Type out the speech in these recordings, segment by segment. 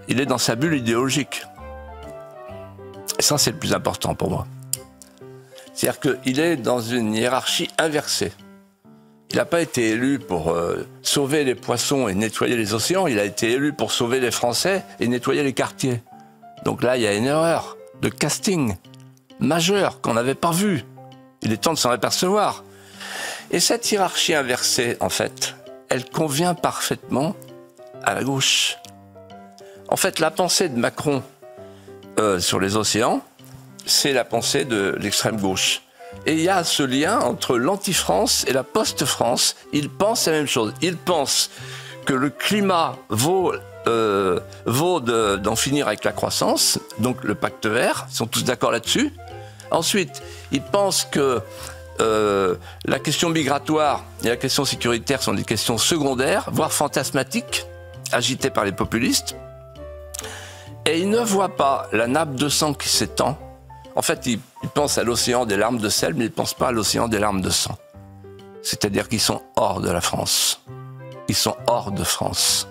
il est dans sa bulle idéologique. Et ça, c'est le plus important pour moi. C'est-à-dire qu'il est dans une hiérarchie inversée. Il n'a pas été élu pour sauver les poissons et nettoyer les océans, il a été élu pour sauver les Français et nettoyer les quartiers. Donc là, il y a une erreur de casting majeure qu'on n'avait pas vue. Il est temps de s'en apercevoir. Et cette hiérarchie inversée, en fait, elle convient parfaitement à la gauche. En fait, la pensée de Macron sur les océans, c'est la pensée de l'extrême gauche. Et il y a ce lien entre l'anti-France et la post-France. Ils pensent la même chose. Ils pensent que le climat vaut d'en finir avec la croissance, donc le pacte vert, ils sont tous d'accord là-dessus. Ensuite, ils pensent que la question migratoire et la question sécuritaire sont des questions secondaires, voire fantasmatiques, agitées par les populistes. Et ils ne voient pas la nappe de sang qui s'étend. En fait, ils pensent à l'océan des larmes de sel, mais ils ne pensent pas à l'océan des larmes de sang. C'est-à-dire qu'ils sont hors de la France. Ils sont hors de France.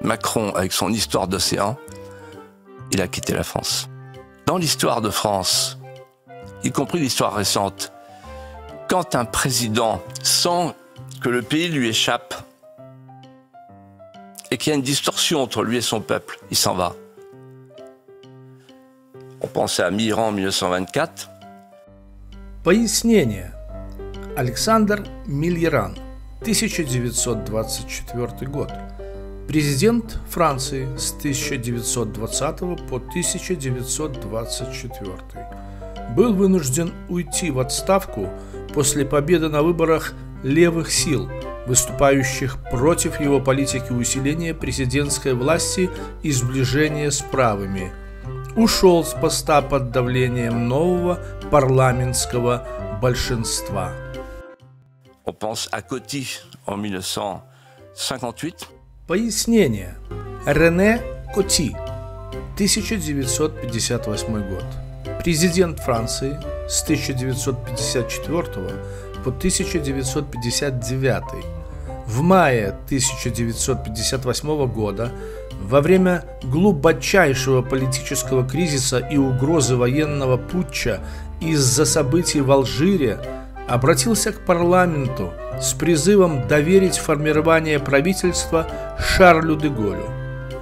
Macron, avec son histoire d'océan, il a quitté la France. Dans l'histoire de France, y compris l'histoire récente, quand un président sent que le pays lui échappe et qu'il y a une distorsion entre lui et son peuple, il s'en va. On pense à Mitterrand en 1924. Пояснение. Александр Мильеран, 1924 год. Президент Франции с 1920 по 1924. Был вынужден уйти в отставку после победы на выборах левых сил, выступающих против его политики усиления президентской власти и сближения с правыми. Ушел с поста под давлением нового парламентского большинства. On pense à Coty en 1958. Пояснение. Рене Коти, 1958 год. Президент Франции с 1954 по 1959. В мае 1958 года, во время глубочайшего политического кризиса и угрозы военного путча из-за событий в Алжире, обратился к парламенту с призывом доверить формирование правительства Шарлю де Голлю.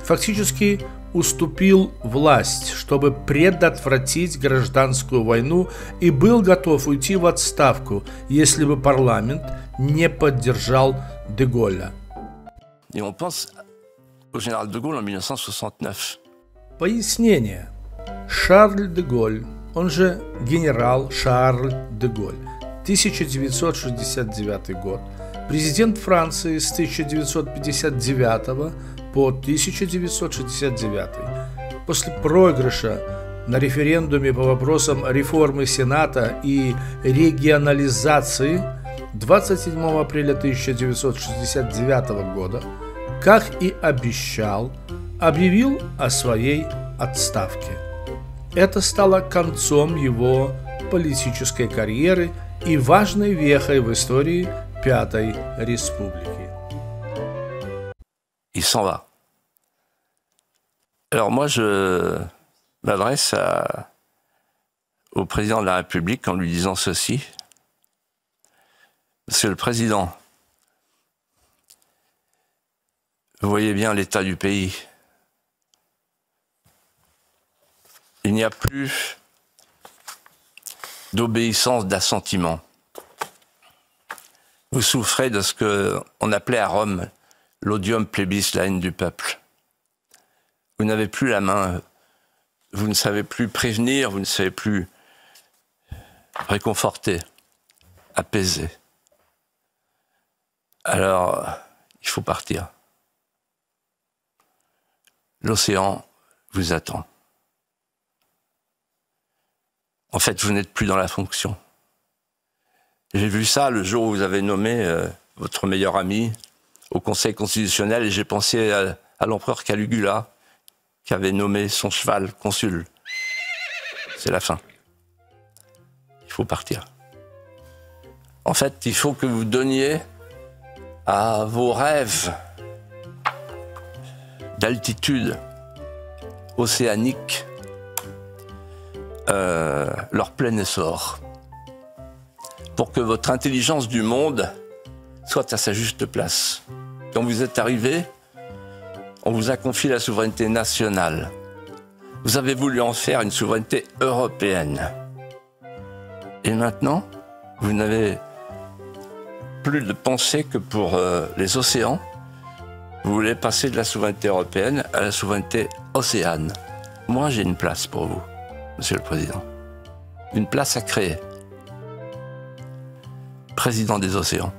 Фактически уступил власть, чтобы предотвратить гражданскую войну, и был готов уйти в отставку, если бы парламент не поддержал де Голля. Et on pense au général de Gaulle en 1969. Пояснение. Шарль де Голль, он же генерал Шарль де Голль, 1969 год, президент Франции с 1959 по 1969. После проигрыша на референдуме по вопросам реформы Сената и регионализации 27 апреля 1969 года, как и обещал, объявил о своей отставке. Это стало концом его политической карьеры и важной вехой в истории Пятой Республики. Il s'en va. Alors moi, je m'adresse au président de la République en lui disant ceci. Monsieur le Président, vous voyez bien l'état du pays. Il n'y a plus d'obéissance, d'assentiment. Vous souffrez de ce qu'on appelait à Rome l'odium plebis, la haine du peuple. Vous n'avez plus la main, vous ne savez plus prévenir, vous ne savez plus réconforter, apaiser. Alors, il faut partir. L'océan vous attend. En fait, vous n'êtes plus dans la fonction. J'ai vu ça le jour où vous avez nommé votre meilleur ami au Conseil constitutionnel et j'ai pensé à l'empereur Caligula qui avait nommé son cheval consul. C'est la fin. Il faut partir. En fait, il faut que vous donniez à vos rêves d'altitude, océaniques leur plein essor, pour que votre intelligence du monde soit à sa juste place. Quand vous êtes arrivé, on vous a confié la souveraineté nationale. Vous avez voulu en faire une souveraineté européenne. Et maintenant, vous n'avez plus de pensée que pour les océans. Vous voulez passer de la souveraineté européenne à la souveraineté océane. Moi, j'ai une place pour vous, Monsieur le Président. Une place à créer. Président des océans.